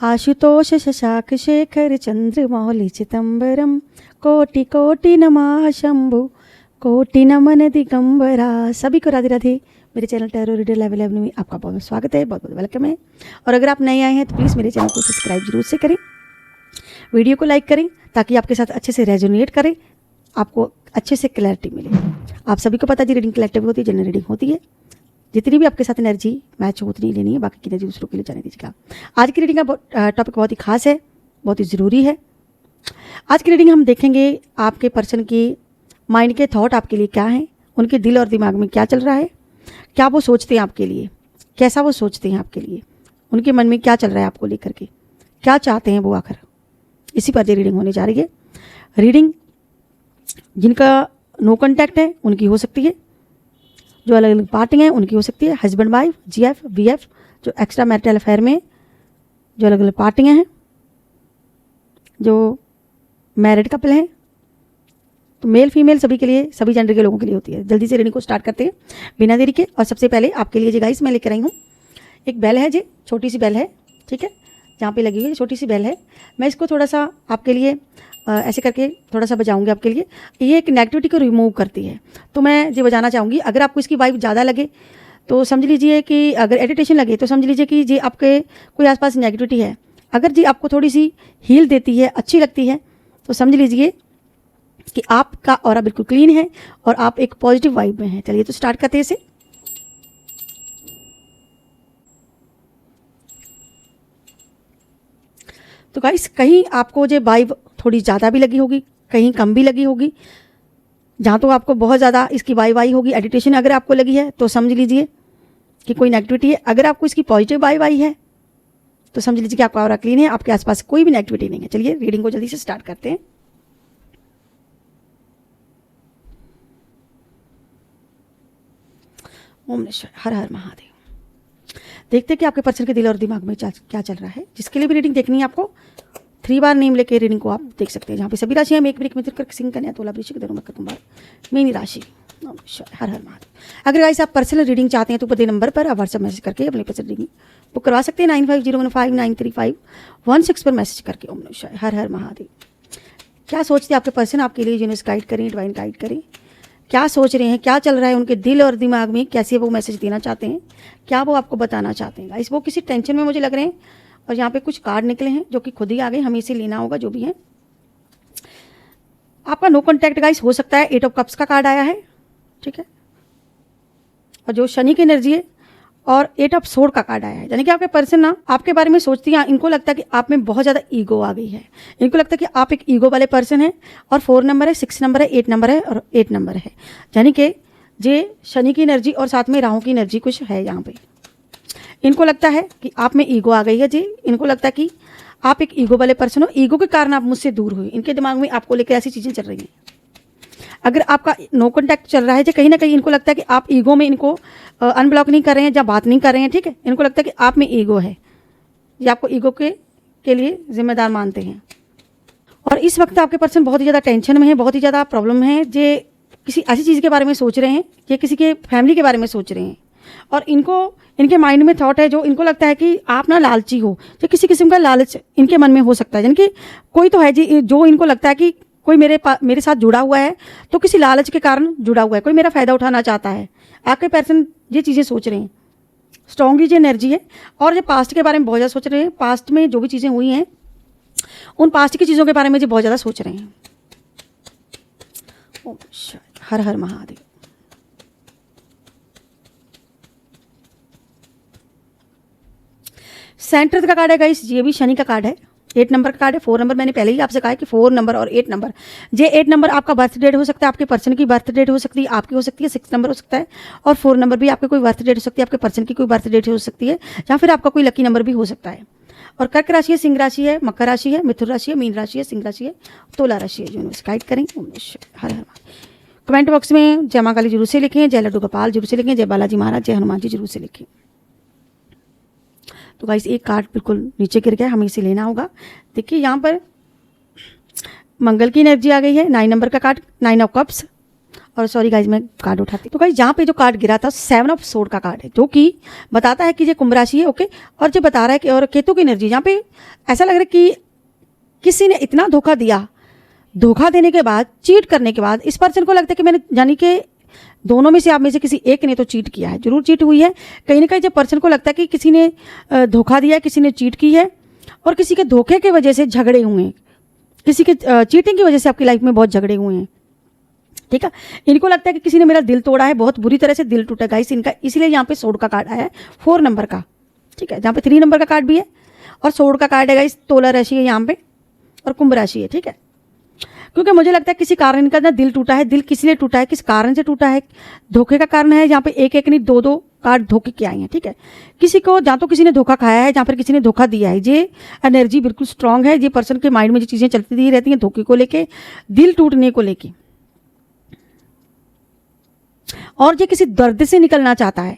आशुतोष शशाक शेखर चंद्रमौलि चिदंबरम कोटि कोटि नमः शंभु कोटि नमन दिगंबरा। सभी को राधे राधे। मेरे चैनल टैरो रीडर लेवल 11 में आपका बहुत स्वागत है, बहुत बहुत वेलकम है। और अगर आप नए आए हैं तो प्लीज़ मेरे चैनल को सब्सक्राइब जरूर से करें, वीडियो को लाइक करें ताकि आपके साथ अच्छे से रेजोनेट करे, आपको अच्छे से क्लैरिटी मिले। आप सभी को पता है जी रीडिंग कलेक्टिव होती है, जनरल रीडिंग होती है। जितनी भी आपके साथ एनर्जी मैच हो उतनी लेनी है, बाकी की एनर्जी दूसरों के लिए जाने दीजिएगा। आज की रीडिंग का टॉपिक बहुत ही खास है, बहुत ही ज़रूरी है। आज की रीडिंग हम देखेंगे आपके पर्सन की माइंड के थॉट आपके लिए क्या हैं, उनके दिल और दिमाग में क्या चल रहा है, क्या वो सोचते हैं आपके लिए, कैसा वो सोचते हैं आपके लिए, उनके मन में क्या चल रहा है आपको लेकर के, क्या चाहते हैं वो आखिर। इसी पर रीडिंग होने जा रही है। रीडिंग जिनका नो कॉन्टैक्ट है उनकी हो सकती है, जो अलग अलग पार्टी हैं उनकी हो सकती है, हस्बैंड वाइफ, जीएफ बीएफ, जो एक्स्ट्रा मैरिटल अफेयर में जो अलग अलग पार्टियां हैं, जो मैरिड कपल हैं, तो मेल फीमेल सभी के लिए, सभी जेंडर के लोगों के लिए होती है। जल्दी से रीडिंग को स्टार्ट करते हैं बिना देरी के। और सबसे पहले आपके लिए जी गाइस मैं लेकर आई हूँ एक बेल है जी, छोटी सी बेल है, ठीक है, जहाँ पे लगी हुई छोटी सी बेल है। मैं इसको थोड़ा सा आपके लिए ऐसे करके थोड़ा सा बजाऊंगी आपके लिए। ये एक नेगेटिविटी को रिमूव करती है, तो मैं जी बजाना चाहूँगी। अगर आपको इसकी वाइब ज़्यादा लगे तो समझ लीजिए कि, अगर इरिटेशन लगे तो समझ लीजिए कि जी आपके कोई आसपास नेगेटिविटी है। अगर जी आपको थोड़ी सी हील देती है, अच्छी लगती है, तो समझ लीजिए कि आपका ऑरा बिल्कुल क्लीन है और आप एक पॉजिटिव वाइब में हैं। चलिए तो स्टार्ट करते हैं इसे। तो गाइस कहीं आपको जो वाइब थोड़ी ज़्यादा भी लगी होगी, कहीं कम भी लगी होगी। जहाँ तो आपको बहुत ज़्यादा इसकी वाइब आई होगी, एडिटेशन अगर आपको लगी है तो समझ लीजिए कि कोई नेगेटिविटी है। अगर आपको इसकी पॉजिटिव वाइब आई है तो समझ लीजिए कि आपका ऑरा क्लीन है, आपके आसपास कोई भी नेगेटिविटी नहीं है। चलिए रीडिंग को जल्दी से स्टार्ट करते हैं। ओम नमः शिवाय, हर हर महादेव। देखते हैं कि आपके पर्सन के दिल और दिमाग में क्या चल रहा है। जिसके लिए भी रीडिंग देखनी है आपको 3 बार नेम लेके रीडिंग को आप देख सकते हैं, जहाँ पे सभी राशियां मेघ वृश्चिक मिथुन कर्क सिंह कन्या तुला वृश्चिक धनु मकर कुंभ मीन राशि। हर हर महादेव। अगर गाइस आप पर्सनल रीडिंग चाहते हैं तो ऊपर नंबर पर आप व्हाट्सएप मैसेज करके अपनी पर्सनल रीडिंग बुक करवा सकते हैं। 9501593516 पर मैसेज करके। ओम नमः शिवाय, हर हर महादेव। क्या सोचते हैं आपके पर्सन आपके लिए, यूनिवर्स गाइड करें, डिवाइन गाइड करें। क्या सोच रहे हैं, क्या चल रहा है उनके दिल और दिमाग में, कैसे वो मैसेज देना चाहते हैं, क्या वो आपको बताना चाहते हैं। गाइस वो किसी टेंशन में मुझे लग रहे हैं। और यहाँ पे कुछ कार्ड निकले हैं जो कि खुद ही आ गए, हमें इसे लेना होगा जो भी है। आपका नो कॉन्टैक्ट गाइस हो सकता है। 8 ऑफ कप्स का कार्ड आया है, ठीक है, और जो शनि की एनर्जी है, और 8 ऑफ सोर्ड का कार्ड आया है। यानी कि आपके पर्सन ना आपके बारे में सोचती हैं, इनको लगता है कि आप में बहुत ज़्यादा ईगो आ गई है। इनको लगता है कि आप एक ईगो वाले पर्सन हैं। और 4 नंबर है, 6 नंबर है, 8 नंबर है और 8 नंबर है। यानी कि ये शनि की एनर्जी और साथ में राहु की एनर्जी कुछ है यहाँ पे। इनको लगता है कि आप में ईगो आ गई है जी। इनको लगता है कि आप एक ईगो वाले पर्सन हो, ईगो के कारण आप मुझसे दूर हुए। इनके दिमाग में आपको लेकर ऐसी चीज़ें चल रही हैं। अगर आपका नो कॉन्टैक्ट चल रहा है, जो कहीं ना कहीं इनको लगता है कि आप ईगो में इनको अनब्लॉक नहीं कर रहे हैं या बात नहीं कर रहे हैं, ठीक है। इनको लगता है कि आप में ईगो है, ये आपको ईगो के लिए जिम्मेदार मानते हैं। और इस वक्त आपके पर्सन बहुत ही ज़्यादा टेंशन में है, बहुत ही ज़्यादा प्रॉब्लम है। जे किसी ऐसी चीज़ के बारे में सोच रहे हैं, ये किसी के फैमिली के बारे में सोच रहे हैं। और इनके माइंड में थॉट है जो इनको लगता है कि आप ना लालची हो, जो किसी किस्म का लालच इनके मन में हो सकता है। यानी कि कोई तो है जी जो इनको लगता है कि कोई मेरे साथ जुड़ा हुआ है, तो किसी लालच के कारण जुड़ा हुआ है, कोई मेरा फ़ायदा उठाना चाहता है। आपके पर्सन ये चीज़ें सोच रहे हैं। स्ट्रॉन्गली जो एनर्जी है, और जो पास्ट के बारे में बहुत ज़्यादा सोच रहे हैं। पास्ट में जो भी चीज़ें हुई हैं उन पास्ट की चीज़ों के बारे में जो बहुत ज़्यादा सोच रहे हैं। ओम हर हर महादेव। सेंटर का कार्ड है गाइस, ये भी शनि का कार्ड है। 8 नंबर का कार्ड है। 4 नंबर मैंने पहले ही आपसे कहा है कि 4 नंबर और 8 नंबर, ये 8 नंबर आपका बर्थ डेट हो सकता है, आपके पर्सन की बर्थ डेट हो सकती है, आपकी हो सकती है। 6 नंबर हो सकता है और 4 नंबर भी आपके कोई बर्थ डेट हो सकती है, आपके पर्सन की कोई बर्थ डेट हो सकती है, या फिर आपका कोई लकी नंबर भी हो सकता है। और कर्क राशि है, सिंह राशि है, मकर राशि है, मिथुन राशि है, मीन राशि है, सिंह राशि है, तुला राशि है। यूनिवर्स गाइड करें। हर हर। कमेंट बॉक्स में जय मां काली जरूर से लिखें, जय लड्डू गोपाल जरूर से लिखें, जय बालाजी महाराज, जय हनुमान जी जरूर से लिखें। तो गाइस एक कार्ड बिल्कुल नीचे गिर गया, हमें इसे लेना होगा। देखिए यहाँ पर मंगल की एनर्जी आ गई है। 9 नंबर का कार्ड, 9 ऑफ कप्स, और सॉरी गाइज मैं कार्ड उठाती, तो गाइज जहाँ पे जो कार्ड गिरा था 7 ऑफ सोर्ड का कार्ड है, जो कि बताता है कि ये कुंभ राशि है, ओके। और जो बता रहा है कि और केतु की एनर्जी, जहाँ पे ऐसा लग रहा है कि किसी ने इतना धोखा दिया, धोखा देने के बाद, चीट करने के बाद इस पर्सन को लगता है कि मैंने, यानी कि दोनों में से आप में से किसी एक ने तो चीट किया है, जरूर चीट हुई है कहीं ना कहीं। जब पर्सन को लगता है कि किसी ने धोखा दिया, किसी ने चीट की है और किसी के धोखे की वजह से झगड़े हुए हैं, किसी के चीटिंग की वजह से आपकी लाइफ में बहुत झगड़े हुए हैं, ठीक है। इनको लगता है कि किसी ने मेरा दिल तोड़ा है, बहुत बुरी तरह से दिल टूटा गाइस इनका, इसलिए यहाँ पे सोर्ड का कार्ड आया है 4 नंबर का, ठीक है। जहाँ पे 3 नंबर का कार्ड भी है और सोर्ड का कार्ड है गाइस, तुला राशि है यहाँ पे और कुंभ राशि है, ठीक है। क्योंकि मुझे लगता है किसी कारण इनका ना दिल टूटा है। दिल किस लिए टूटा है, किस कारण से टूटा है, धोखे का कारण है। यहाँ पे एक एक नहीं 2-2 कार्ड धोखे के आए हैं, ठीक है। किसी को जहाँ तो किसी ने धोखा खाया है, जहाँ पर किसी ने धोखा दिया है, ये एनर्जी बिल्कुल स्ट्रांग है। ये पर्सन के माइंड में जो चीजें चलती रहती हैं धोखे को लेके, दिल टूटने को लेके, और ये किसी दर्द से निकलना चाहता है।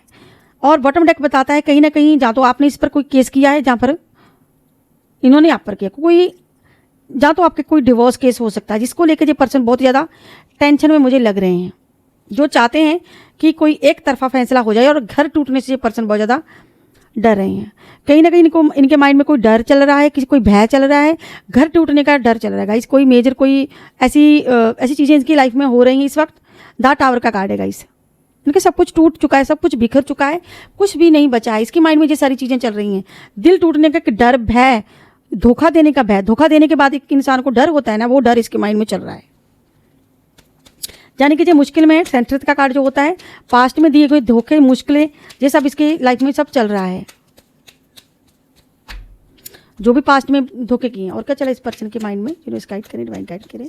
और बॉटम डेक बताता है कहीं ना कहीं जहाँ तो आपने इस पर कोई केस किया है, जहाँ पर इन्होंने आप पर किया कोई, जहाँ तो आपके कोई डिवोर्स केस हो सकता है, जिसको लेकर ये पर्सन बहुत ज़्यादा टेंशन में मुझे लग रहे हैं, जो चाहते हैं कि कोई एक तरफा फैसला हो जाए। और घर टूटने से ये पर्सन बहुत ज़्यादा डर रहे हैं। कहीं ना कहीं इनको, इनके माइंड में कोई डर चल रहा है, किसी कोई भय चल रहा है, घर टूटने का डर चल रहा है। कोई मेजर कोई ऐसी चीज़ें इनकी लाइफ में हो रही हैं इस वक्त। द टावर का कार्ड है गाइस, इनके सब कुछ टूट चुका है, सब कुछ बिखर चुका है, कुछ भी नहीं बचा है। इसके माइंड में ये सारी चीज़ें चल रही हैं, दिल टूटने का डर, भय, धोखा देने का भय। धोखा देने के बाद एक इंसान को डर होता है ना, वो डर इसके माइंड में चल रहा है। यानी कि जो मुश्किल में सेंटर का कार्ड जो होता है, पास्ट में दिए गए धोखे, मुश्किलें, ये सब इसके लाइफ में सब चल रहा है, जो भी पास्ट में धोखे किए हैं। और क्या चला इस पर्सन के माइंड में, जिन्होंने गाइड करें, डिवाइन गाइड करें,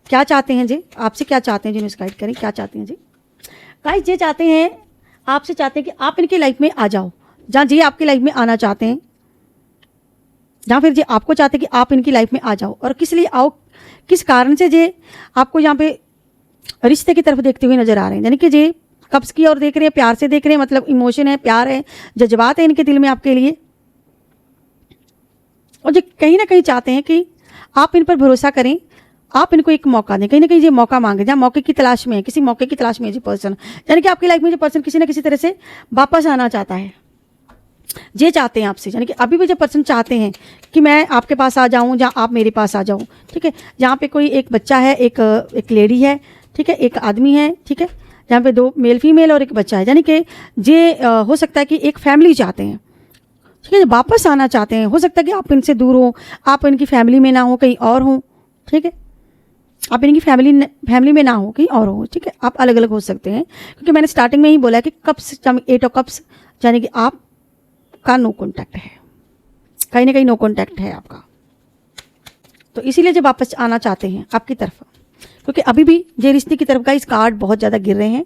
क्या चाहते हैं जी आपसे, क्या चाहते हैं, जिन्होंने गाइड करें, क्या चाहते हैं जी गाइस। ये चाहते हैं, आपसे चाहते हैं कि आप इनकी लाइफ में आ जाओ, जहाँ जी आपकी लाइफ में आना चाहते हैं, जहाँ फिर जी आपको चाहते हैं कि आप इनकी लाइफ में आ जाओ। और किस लिए आओ, किस कारण से जे आपको यहाँ पे रिश्ते की तरफ देखते हुए नजर आ रहे हैं। यानी कि जे कब्ज की ओर देख रहे हैं, प्यार से देख रहे हैं, मतलब इमोशन है, प्यार है, जज्बात है इनके दिल में आपके लिए। और जो कहीं ना कहीं चाहते हैं कि आप इन पर भरोसा करें, आप इनको एक मौका दें। कहीं ना कहीं ये मौका मांगे, जहाँ मौके की तलाश में है, किसी मौके की तलाश में है जी पर्सन। यानी कि आपकी लाइफ में जो पर्सन किसी ना किसी तरह से वापस आना चाहता है, ये चाहते हैं आपसे। यानी कि अभी भी जो पर्सन चाहते हैं कि मैं आपके पास आ जाऊं, जहाँ आप मेरे पास आ जाओ, ठीक है। जहाँ पे कोई एक बच्चा है, एक लेडी है, ठीक है, एक आदमी है, ठीक है, जहाँ पे 2 मेल फीमेल और एक बच्चा है। यानी कि ये हो सकता है कि एक फैमिली चाहते हैं, ठीक है, वापस आना चाहते हैं। हो सकता है कि आप इनसे दूर हो, आप इनकी फैमिली में ना हो, कहीं और हो, ठीक है, आप इनकी फैमिली में ना हो, कहीं और हो, ठीक है, आप अलग अलग हो सकते हैं। क्योंकि मैंने स्टार्टिंग में ही बोला कि कप्स, 8 ऑफ कप्स, यानी कि आप का नो कॉन्टैक्ट है, कहीं ना कहीं नो कॉन्टैक्ट है आपका। तो इसीलिए जब वापस आना चाहते हैं आपकी तरफ, क्योंकि अभी भी ये रिश्ते की तरफ का इस कार्ड बहुत ज़्यादा गिर रहे हैं,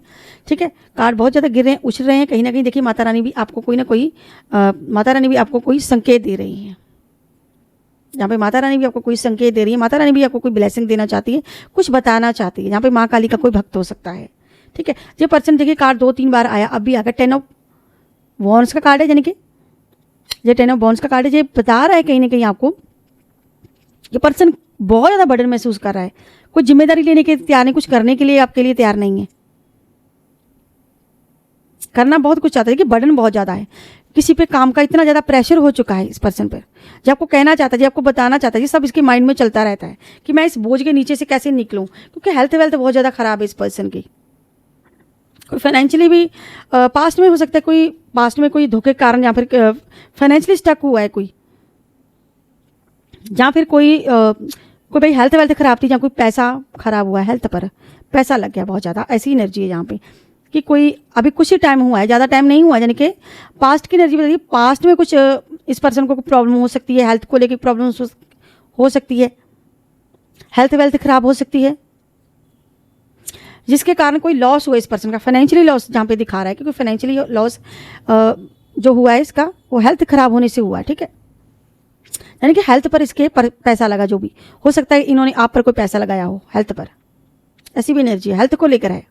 ठीक है, कार्ड बहुत ज़्यादा गिर रहे हैं, उछल रहे हैं। कहीं ना कहीं देखिए माता रानी भी आपको कोई ना कोई माता रानी भी आपको कोई संकेत दे रही है। यहाँ पे माता रानी भी आपको कोई संकेत दे रही है, माता रानी भी आपको कोई ब्लेसिंग देना चाहती है, कुछ बताना चाहती है। यहाँ पे माँ काली का कोई भक्त हो सकता है, ठीक है। ये पर्सन देखिए कार्ड 2-3 बार आया, अब भी आ गया 10 ऑफ वॉन्ड्स का कार्ड है। यानी कि ये 10 ऑफ वॉन्ड्स का कार्ड है, ये बता रहा है कहीं ना कहीं आपको ये पर्सन बहुत ज़्यादा बर्डन महसूस कर रहा है, कुछ जिम्मेदारी लेने के तैयार नहीं, कुछ करने के लिए आपके लिए तैयार नहीं है, करना बहुत कुछ चाहता है कि बर्डन बहुत ज़्यादा है। किसी पे काम का इतना ज़्यादा प्रेशर हो चुका है इस पर्सन पर, जो आपको कहना चाहता है, जो आपको बताना चाहता है, ये सब इसके माइंड में चलता रहता है कि मैं इस बोझ के नीचे से कैसे निकलूं। क्योंकि हेल्थ वेल्थ बहुत ज़्यादा ख़राब है इस पर्सन की। कोई फाइनेंशियली भी पास्ट में हो सकता है, कोई पास्ट में कोई धोखे के कारण या फिर फाइनेंशियली स्टक हुआ है कोई, या फिर कोई भाई हेल्थ वेल्थ खराब थी, जहाँ कोई पैसा खराब हुआ है, हेल्थ पर पैसा लग गया बहुत ज़्यादा, ऐसी एनर्जी है यहाँ पे कि कोई अभी कुछ ही टाइम हुआ है, ज़्यादा टाइम नहीं हुआ। यानी कि पास्ट की एनर्जी बताइए, पास्ट में कुछ इस पर्सन को प्रॉब्लम हो सकती है, हेल्थ को लेकर प्रॉब्लम हो सकती है, हेल्थ वेल्थ खराब हो सकती है, जिसके कारण कोई लॉस हुआ इस पर्सन का, फाइनेंशियली लॉस जहाँ पे दिखा रहा है। क्योंकि फाइनेंशियली लॉस जो हुआ है इसका, वो हेल्थ खराब होने से हुआ है, ठीक है। यानी कि हेल्थ पर इसके पैसा लगा, जो भी हो सकता है इन्होंने आप पर कोई पैसा लगाया हो हेल्थ पर, ऐसी भी एनर्जी हेल्थ को लेकर है।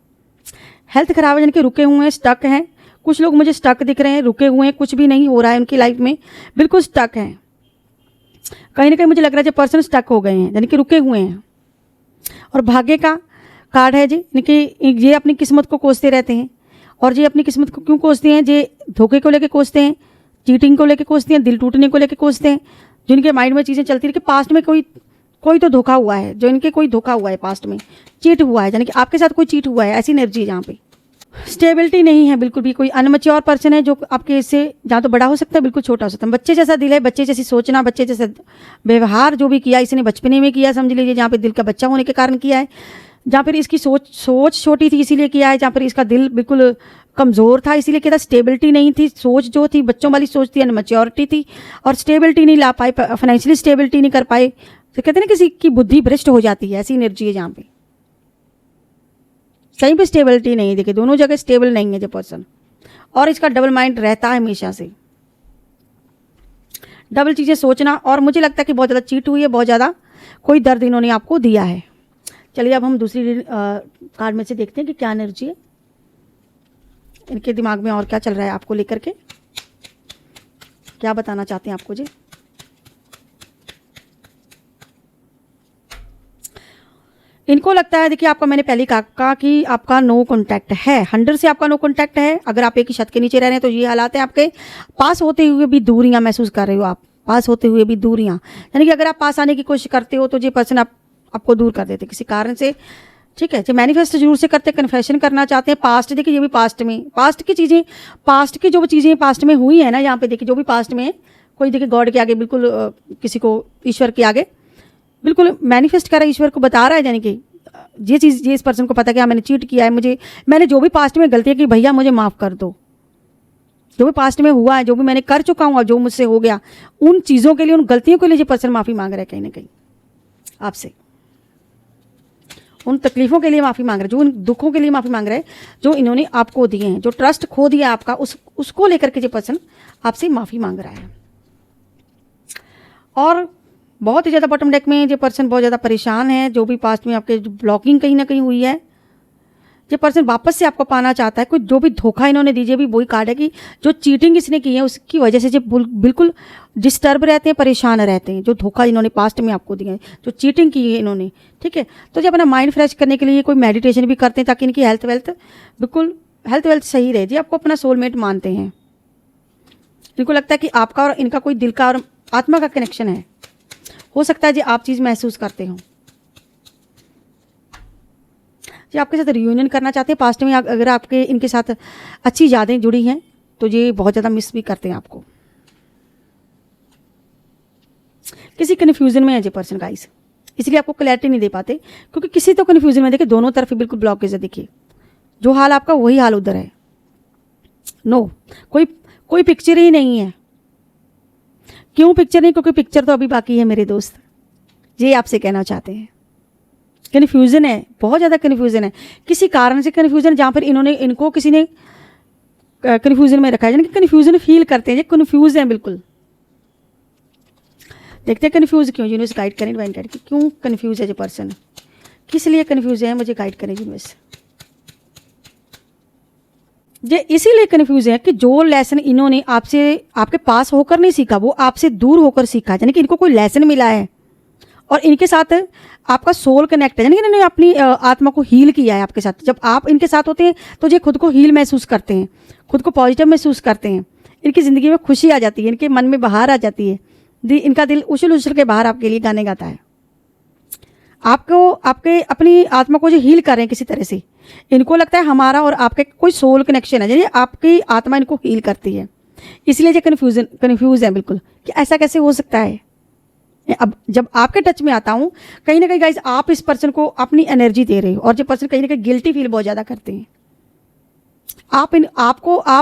हेल्थ खराब है, यानी कि रुके हुए हैं, स्टक हैं। कुछ लोग मुझे स्टक दिख रहे हैं, रुके हुए हैं, कुछ भी नहीं हो रहा है उनकी लाइफ में, बिल्कुल स्टक हैं। कहीं ना कहीं मुझे लग रहा है जो पर्सन स्टक हो गए हैं, यानी कि रुके हुए हैं। और भाग्य का कार्ड है जी, इनकी ये अपनी किस्मत को कोसते रहते हैं। और ये अपनी किस्मत को क्यों कोसते हैं? ये धोखे को लेके कोसते हैं, चीटिंग को लेके कोसते हैं, दिल टूटने को लेके कोसते हैं। जिनके माइंड में चीज़ें चलती रही कि पास्ट में कोई तो धोखा हुआ है, जो इनके कोई धोखा हुआ है, पास्ट में चीट हुआ है, यानी कि आपके साथ कोई चीट हुआ है, ऐसी एनर्जी है जहाँ पे स्टेबिलिटी नहीं है बिल्कुल भी। कोई अनमैच्योर पर्सन है जो आपके इससे जहाँ तो बड़ा हो सकता है, बिल्कुल छोटा हो सकता है। बच्चे जैसा दिल है, बच्चे जैसी सोचना, बच्चे जैसा व्यवहार जो भी किया इसने बचपने में किया, समझ लीजिए, जहाँ पे दिल का बच्चा होने के कारण किया है, जहाँ पर इसकी सोच छोटी थी इसीलिए किया है, जहाँ पर इसका दिल बिल्कुल कमज़ोर था इसीलिए किया था। स्टेबिलिटी नहीं थी, सोच जो थी बच्चों वाली सोच थी, अनमैच्योरिटी थी, और स्टेबिलिटी नहीं ला पाए, फाइनेंशियली स्टेबिलिटी नहीं कर पाए, तो कहते हैं ना किसी की बुद्धि भ्रष्ट हो जाती है, ऐसी एनर्जी है जहाँ पे कहीं पे स्टेबिलिटी नहीं है। देखिए दोनों जगह स्टेबल नहीं है जो पर्सन, और इसका डबल माइंड रहता है हमेशा से, डबल चीज़ें सोचना। और मुझे लगता है कि बहुत ज़्यादा चीट हुई है, बहुत ज़्यादा कोई दर्द इन्होंने आपको दिया है। चलिए अब हम दूसरी कार्ड में से देखते हैं कि क्या एनर्जी है, इनके दिमाग में और क्या चल रहा है आपको लेकर के, क्या बताना चाहते हैं आपको जी। इनको लगता है, देखिए आपका मैंने पहले कहा कि आपका नो कॉन्टैक्ट है, 100 से आपका नो कॉन्टैक्ट है। अगर आप एक ही छत के नीचे रह रहे हैं तो ये हालात है आपके। पास होते हुए भी दूरियां महसूस कर रहे हो आप, पास होते हुए भी दूरियां, यानी कि अगर आप पास आने की कोशिश करते हो तो ये पर्सन आपको दूर कर देते किसी कारण से, ठीक है। जो मैनिफेस्ट जरूर से करते, कन्फेशन करना चाहते हैं पास्ट। देखिए ये भी पास्ट में, पास्ट की चीज़ें, पास्ट की जो चीज़ें पास्ट में हुई है ना, यहाँ पे देखिए जो भी पास्ट में है, कोई देखिए गॉड के आगे बिल्कुल किसी को ईश्वर के आगे बिल्कुल मैनिफेस्ट कर रहा है, ईश्वर को बता रहा है, यानी कि ये चीज़, ये इस पर्सन को पता है कि हाँ मैंने चीट किया है, मैंने जो भी पास्ट में गलतियाँ की भैया मुझे माफ़ कर दो। जो भी पास्ट में हुआ है, जो भी मैंने कर चुका हूँ और जो मुझसे हो गया, उन चीज़ों के लिए, उन गलतियों के लिए ये पर्सन माफ़ी मांग रहा है कहीं ना कहीं आपसे, उन तकलीफ़ों के लिए माफ़ी मांग रहा है, जो उन दुखों के लिए माफ़ी मांग रहा है जो इन्होंने आपको दिए हैं, जो ट्रस्ट खो दिया आपका, उसको लेकर के ये पर्सन आपसे माफ़ी मांग रहा है। और बहुत ही ज़्यादा बॉटम डेक में ये पर्सन बहुत ज़्यादा परेशान है, जो भी पास्ट में आपके ब्लॉकिंग कहीं ना कहीं हुई है, ये पर्सन वापस से आपको पाना चाहता है। कोई जो भी धोखा इन्होंने दीजिए, भी वही कार्ड है कि जो चीटिंग इसने की है उसकी वजह से जो बिल्कुल डिस्टर्ब रहते हैं, परेशान रहते हैं, जो धोखा इन्होंने पास्ट में आपको दिया है, जो चीटिंग की है इन्होंने, ठीक है। तो जब अपना माइंड फ्रेश करने के लिए कोई मेडिटेशन भी करते हैं ताकि इनकी हेल्थ वेल्थ सही रहे। जी आपको अपना सोलमेट मानते हैं, इनको लगता है कि आपका और इनका कोई दिल का और आत्मा का कनेक्शन है। हो सकता है जी आप चीज़ महसूस करते हो, जी आपके साथ रियूनियन करना चाहते हैं पास्ट में। अगर आपके इनके साथ अच्छी यादें जुड़ी हैं तो ये बहुत ज़्यादा मिस भी करते हैं आपको। किसी कन्फ्यूजन में है ये पर्सन गाइस, इसलिए आपको क्लैरिटी नहीं दे पाते, क्योंकि किसी तो कन्फ्यूजन में, देखिए दोनों तरफ बिल्कुल ब्लॉकेज है। देखिए जो हाल आपका वही हाल उधर है। नो, कोई पिक्चर ही नहीं है। क्यों पिक्चर नहीं? क्योंकि पिक्चर तो अभी बाकी है मेरे दोस्त, ये आपसे कहना चाहते हैं। कन्फ्यूज़न है, बहुत ज़्यादा कन्फ्यूज़न है, किसी कारण से कन्फ्यूज़न, जहाँ पर इनको किसी ने कन्फ्यूज़न में रखा है, यानी कि कन्फ्यूज़न फील करते हैं, ये कन्फ्यूज़ हैं बिल्कुल। देखते हैं कन्फ्यूज़ क्यों, यूनिवर्स गाइड करें, डिवाइन गाइड की, क्यों कन्फ्यूज़ है ये पर्सन, किस लिए कन्फ्यूज़ है, मुझे गाइड करें यूनिवर्स। ये इसीलिए कन्फ्यूज है कि जो लेसन इन्होंने आपसे, आपके पास होकर नहीं सीखा, वो आपसे दूर होकर सीखा, यानी कि इनको कोई लेसन मिला है और इनके साथ आपका सोल कनेक्ट है, यानी कि इन्होंने अपनी आत्मा को हील किया है आपके साथ। जब आप इनके साथ होते हैं तो ये खुद को हील महसूस करते हैं, खुद को पॉजिटिव महसूस करते हैं, इनकी ज़िंदगी में खुशी आ जाती है, इनके मन में बहार आ जाती है, इनका दिल उछल उछल के बाहर आपके लिए गाने गाता है। आपको आपके अपनी आत्मा को जो हील कर रहे हैं किसी तरह से, इनको लगता है हमारा और आपके कोई सोल कनेक्शन है, यानी आपकी आत्मा इनको हील करती है, इसलिए ये कन्फ्यूज है बिल्कुल कि ऐसा कैसे हो सकता है। अब जब आपके टच में आता हूँ, कहीं ना कहीं गाइस आप इस पर्सन को अपनी एनर्जी दे रहे हो और जो पर्सन कहीं ना कहीं गिल्टी फील बहुत ज़्यादा करते हैं। आप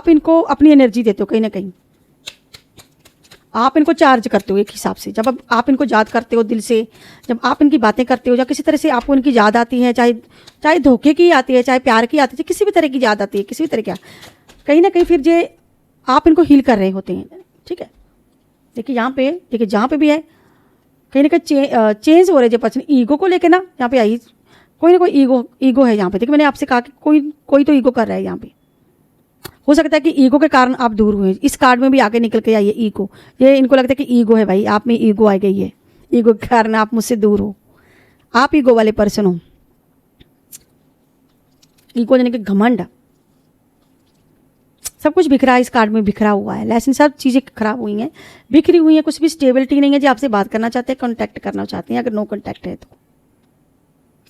इनको अपनी एनर्जी देते हो, कहीं ना कहीं आप इनको चार्ज करते हो एक हिसाब से। जब आप इनको याद करते हो दिल से, जब आप इनकी बातें करते हो, या किसी तरह से आपको इनकी याद आती है, चाहे धोखे की आती है, चाहे प्यार की आती है, किसी भी तरह की याद आती है, किसी भी तरह का, कहीं ना कहीं फिर ये आप इनको हील कर रहे होते हैं। ठीक है, देखिए यहाँ पे, देखिए जहाँ पे भी है कहीं ना कहीं चेंज हो रहे जो पर्सन ईगो को लेके ना, यहाँ पे आई कोई ना कोई ईगो है यहाँ पे। देखिए मैंने आपसे कहा कि कोई तो ईगो कर रहा है यहाँ पे। हो सकता है कि ईगो के कारण आप दूर हुए। इस कार्ड में भी आगे निकल के आइए ईगो, ये इनको लगता है कि ईगो है भाई, आप में ईगो आ गई है, ईगो के कारण आप मुझसे दूर हो, आप ईगो वाले पर्सन हो। ईगो यानी कि घमंड, सब कुछ बिखरा है इस कार्ड में, बिखरा हुआ है। लेसन सब चीज़ें खराब हुई हैं, बिखरी हुई हैं, कुछ भी स्टेबिलिटी नहीं है। जी आपसे बात करना चाहते हैं, कॉन्टैक्ट करना चाहते हैं, अगर नो कॉन्टैक्ट है तो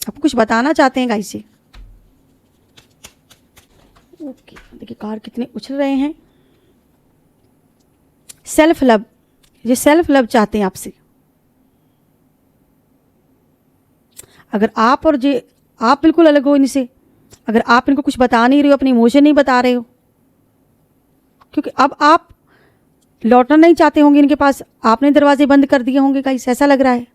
आपको कुछ बताना चाहते हैं गाइस से। ओके, देखिए कार्ड कितने उछल रहे हैं। सेल्फ लव, ये सेल्फ लव चाहते हैं आपसे। अगर आप और जे आप बिल्कुल अलग हो इनसे, अगर आप इनको कुछ बता नहीं रहे हो, अपनी इमोशन नहीं बता रहे हो, क्योंकि अब आप लौटना नहीं चाहते होंगे इनके पास, आपने दरवाजे बंद कर दिए होंगे गाइस, ऐसा लग रहा है।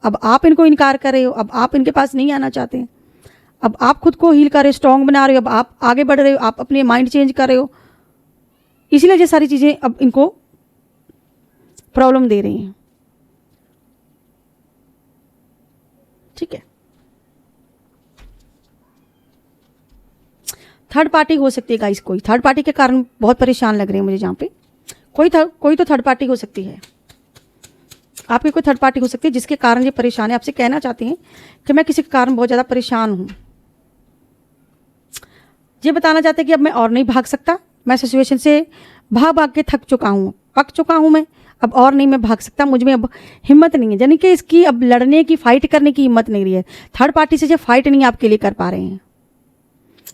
अब आप इनको इनकार कर रहे हो, अब आप इनके पास नहीं आना चाहते हैं, अब आप खुद को हील कर रहे हो, स्ट्रॉन्ग बना रहे हो, अब आप आगे बढ़ रहे हो, आप अपने माइंड चेंज कर रहे हो, इसीलिए ये सारी चीज़ें अब इनको प्रॉब्लम दे रही हैं। ठीक है, थर्ड पार्टी हो सकती है गाइस, कोई थर्ड पार्टी के कारण बहुत परेशान लग रहे हैं मुझे जहाँ पे। कोई तो थर्ड पार्टी हो सकती है, आपकी कोई थर्ड पार्टी हो सकती है जिसके कारण ये परेशान है। आपसे कहना चाहते हैं कि मैं किसी के कारण बहुत ज़्यादा परेशान हूँ। ये बताना चाहते हैं कि अब मैं और नहीं भाग सकता, मैं सिचुएशन से भाग भाग के थक चुका हूँ, पक चुका हूँ मैं, अब और नहीं मैं भाग सकता, मुझ में अब हिम्मत नहीं है। यानी कि इसकी अब लड़ने की, फाइट करने की हिम्मत नहीं रही है। थर्ड पार्टी से जो फाइट नहीं आपके लिए कर पा रहे हैं,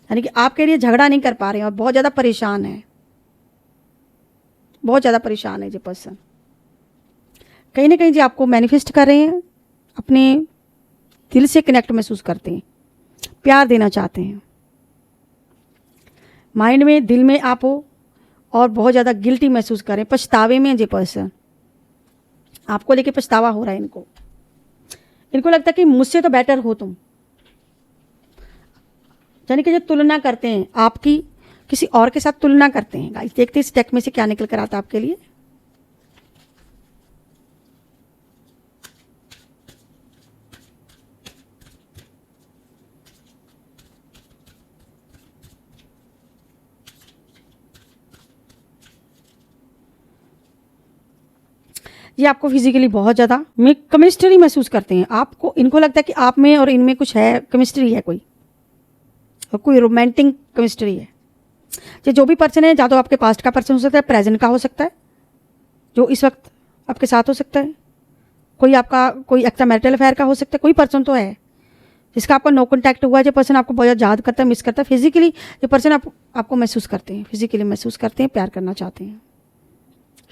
यानी कि आपके लिए झगड़ा नहीं कर पा रहे हैं और बहुत ज़्यादा परेशान है, बहुत ज़्यादा परेशान है ये पर्सन। कहीं ना कहीं जी आपको मैनिफेस्ट कर रहे हैं, अपने दिल से कनेक्ट महसूस करते हैं, प्यार देना चाहते हैं, माइंड में, दिल में आप हो और बहुत ज़्यादा गिल्टी महसूस करें, पछतावे में ये पर्सन, आपको लेके पछतावा हो रहा है इनको लगता है कि मुझसे तो बेटर हो तुम, यानी कि जो तुलना करते हैं आपकी किसी और के साथ तुलना करते हैं। गाइस देखते हैं इस डेक में से क्या निकल कर आता है आपके लिए। ये आपको फिजिकली बहुत ज़्यादा केमिस्ट्री महसूस करते हैं, आपको इनको लगता है कि आप में और इनमें कुछ है, केमिस्ट्री है कोई रोमांटिक केमिस्ट्री है। जो भी पर्सन है, या तो आपके पास्ट का पर्सन हो सकता है, प्रेजेंट का हो सकता है, जो इस वक्त आपके साथ हो सकता है, कोई आपका कोई एक्स्ट्रा मैरिटल अफेयर का हो सकता है, कोई पर्सन तो है जिसका आपका नो कॉन्टैक्ट हुआ है। जो पर्सन आपको बहुत ज़्यादा याद करता है, मिस करता है, फिजिकली जो पर्सन आपको महसूस करते हैं, फिजिकली महसूस करते हैं, प्यार करना चाहते हैं,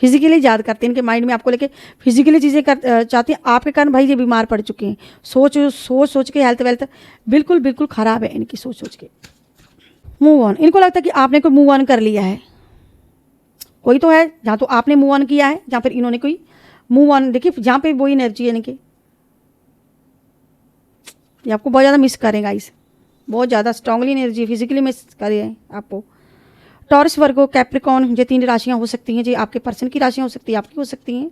फिजिकली याद करते हैं, इनके माइंड में आपको लेके फिजिकली चीज़ें चाहते हैं। आपके कारण भाई ये बीमार पड़ चुके हैं, सोच के हेल्थ वेल्थ बिल्कुल ख़राब है इनकी, सोच के मूव ऑन। इनको लगता है कि आपने कोई मूव ऑन कर लिया है, कोई तो है जहाँ तो आपने मूव ऑन किया है, जहाँ पर इन्होंने कोई मूव ऑन, देखिए जहाँ पे वही एनर्जी है इनकी, ये आपको बहुत ज़्यादा मिस करें गाइस, बहुत ज़्यादा स्ट्रांगली एनर्जी फिजिकली मिस करें आपको। टॉरस, वर्गो, कैप्रिकॉर्न, ये 3 राशियाँ हो सकती हैं जी, आपके पर्सन की राशियाँ हो सकती हैं, आपकी हो सकती हैं।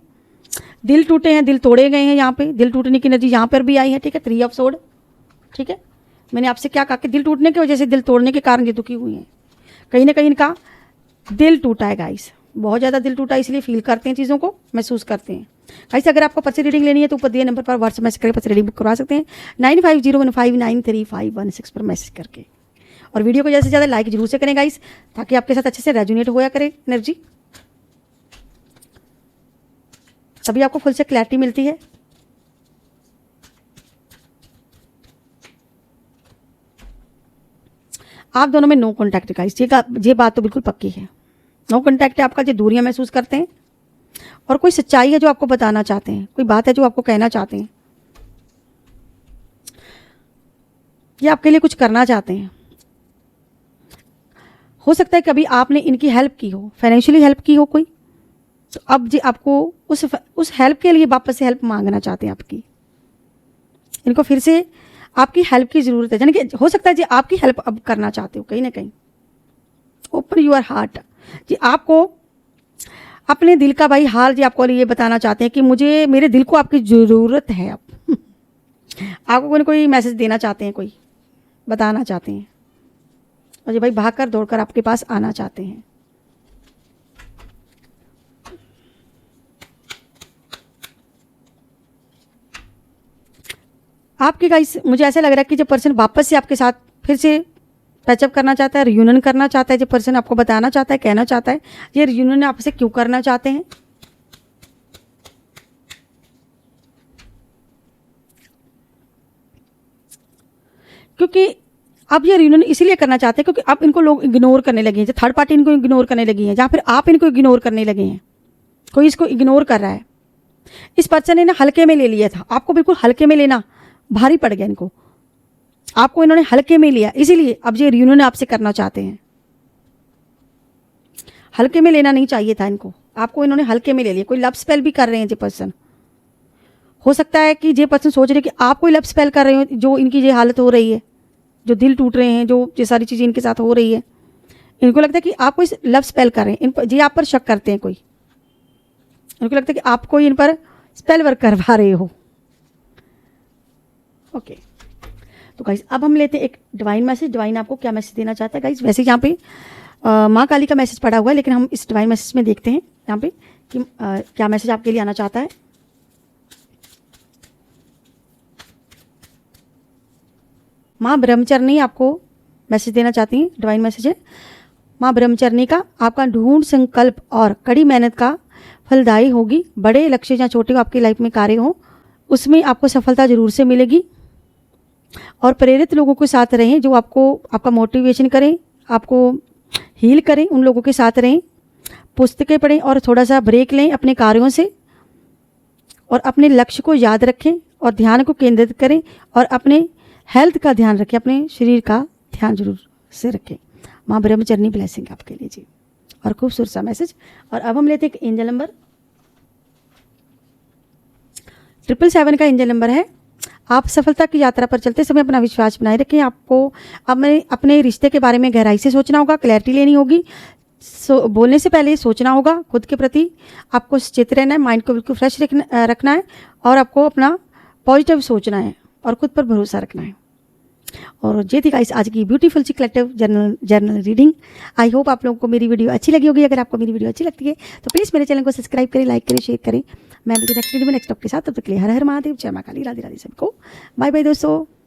दिल टूटे हैं, दिल तोड़े गए हैं, यहाँ पे दिल टूटने की एनर्जी यहाँ पर भी आई है। ठीक है, 3 ऑफ सोर्ड। ठीक है, मैंने आपसे क्या कहा कि दिल टूटने की वजह से, दिल तोड़ने के कारण ये दुखी हुई हैं, कहीं ना कहीं इनका दिल टूटा है गाइस, बहुत ज़्यादा दिल टूटा, इसलिए फील करते हैं, चीज़ों को महसूस करते हैं। गाइस अगर आपको पर्सन रीडिंग लेनी है तो ऊपर दिए नंबर पर व्हाट्सएप मैसेज करके पर्सन रीडिंग बुक करवा सकते हैं, 9501593516 पर मैसेज करके। और वीडियो को ज़्यादा से ज़्यादा लाइक जरूर से करें गाइस, ताकि आपके साथ अच्छे से रेजोनेट होया करे एनर्जी, तभी आपको फुल से क्लैरिटी मिलती है। आप दोनों में नो कॉन्टैक्ट गाइस, ये बात तो बिल्कुल पक्की है, नो कॉन्टैक्ट है आपका, जो दूरियां महसूस करते हैं, और कोई सच्चाई है जो आपको बताना चाहते हैं, कोई बात है जो आपको कहना चाहते हैं, ये आपके लिए कुछ करना चाहते हैं। हो सकता है कभी आपने इनकी हेल्प की हो, फाइनेंशियली हेल्प की हो कोई, तो अब जी आपको उस हेल्प के लिए वापस से हेल्प मांगना चाहते हैं आपकी, इनको फिर से आपकी हेल्प की ज़रूरत है, यानी कि हो सकता है जी आपकी हेल्प अब करना चाहते हो कहीं ना कहीं। ओपन यूर हार्ट जी, आपको अपने दिल का भाई हाल जी आपको ये बताना चाहते हैं कि मुझे, मेरे दिल को आपकी ज़रूरत है अब आपको कोई मैसेज देना चाहते हैं, कोई बताना चाहते हैं, और ये भाई भागकर दौड़कर आपके पास आना चाहते हैं। आपके गाइस मुझे ऐसा लग रहा है कि जो पर्सन वापस से आपके साथ फिर से पैचअप करना चाहता है, रियूनियन करना चाहता है, जो पर्सन आपको बताना चाहता है, कहना चाहता है ये रियूनियन आपसे क्यों करना चाहते हैं। क्योंकि अब ये रियूनियन इसीलिए करना चाहते हैं क्योंकि अब इनको लोग इग्नोर करने लगे हैं, जो थर्ड पार्टी इनको इग्नोर करने लगी है, जहाँ फिर आप इनको इग्नोर करने लगे हैं, कोई इसको इग्नोर कर रहा है। इस पर्सन ने ना हल्के में ले लिया था, आपको बिल्कुल हल्के में लेना भारी पड़ गया इनको, आपको इन्होंने हल्के में लिया, इसीलिए अब ये रियूनियन आपसे करना चाहते हैं। हल्के में लेना नहीं चाहिए था इनको, आपको इन्होंने हल्के में ले लिया। कोई लव स्पेल भी कर रहे हैं ये पर्सन, हो सकता है कि ये पर्सन सोच रहे कि आप कोई लव स्पेल कर रहे हो, जो इनकी ये हालत हो रही है, जो दिल टूट रहे हैं, जो ये सारी चीज़ें इनके साथ हो रही है, इनको लगता है कि आप कोई लव स्पेल कर रहे हैं, इन पर ये आप पर शक करते हैं, कोई इनको लगता है कि आप कोई इन पर स्पेल वर्क करवा रहे हो। ओके, तो गाइस अब हम लेते हैं एक डिवाइन मैसेज। डिवाइन आपको क्या मैसेज देना चाहता है गाइस। वैसे यहाँ पे माँ काली का मैसेज पड़ा हुआ है, लेकिन हम इस डिवाइन मैसेज में देखते हैं यहाँ पे कि क्या मैसेज आपके लिए आना चाहता है। माँ ब्रह्मचर्नी आपको मैसेज देना चाहती हैं। डिवाइन मैसेज है, माँ ब्रह्मचर्नी का आपका ढूंढ संकल्प और कड़ी मेहनत का फलदायी होगी। बड़े लक्ष्य या छोटे आपकी लाइफ में कार्य हो, उसमें आपको सफलता जरूर से मिलेगी। और प्रेरित लोगों के साथ रहें, जो आपको आपका मोटिवेशन करें, आपको हील करें, उन लोगों के साथ रहें। पुस्तकें पढ़ें और थोड़ा सा ब्रेक लें अपने कार्यों से, और अपने लक्ष्य को याद रखें और ध्यान को केंद्रित करें, और अपने हेल्थ का ध्यान रखें, अपने शरीर का ध्यान जरूर से रखें। माँ ब्रह्मचर्नी ब्लेसिंग आपके लिए जी, और खूबसूरत सा मैसेज। और अब हम लेते हैं एक एंजल नंबर 777 का एंजल नंबर है। आप सफलता की यात्रा पर चलते समय अपना विश्वास बनाए रखें। आपको अपने रिश्ते के बारे में गहराई से सोचना होगा, क्लैरिटी लेनी होगी। बोलने से पहले सोचना होगा खुद के प्रति, आपको सचेत रहना है, माइंड को बिल्कुल फ्रेश रखना है, और आपको अपना पॉजिटिव सोचना है और खुद पर भरोसा रखना है। और ये थी गाइस आज की ब्यूटीफुल सी collective journal reading. I hope आप लोगों को मेरी वीडियो अच्छी लगी होगी। अगर आपको मेरी वीडियो अच्छी लगती है तो प्लीज़ मेरे चैनल को सब्सक्राइब करें, लाइक करें, शेयर करें। मैं मिलती हूँ नेक्स्ट वीडियो में नेक्स्ट टॉपिक के साथ। तब तक के लिए हर हर महादेव, जय मां काली, राधे राधे सबको, बाय बाय दोस्तों।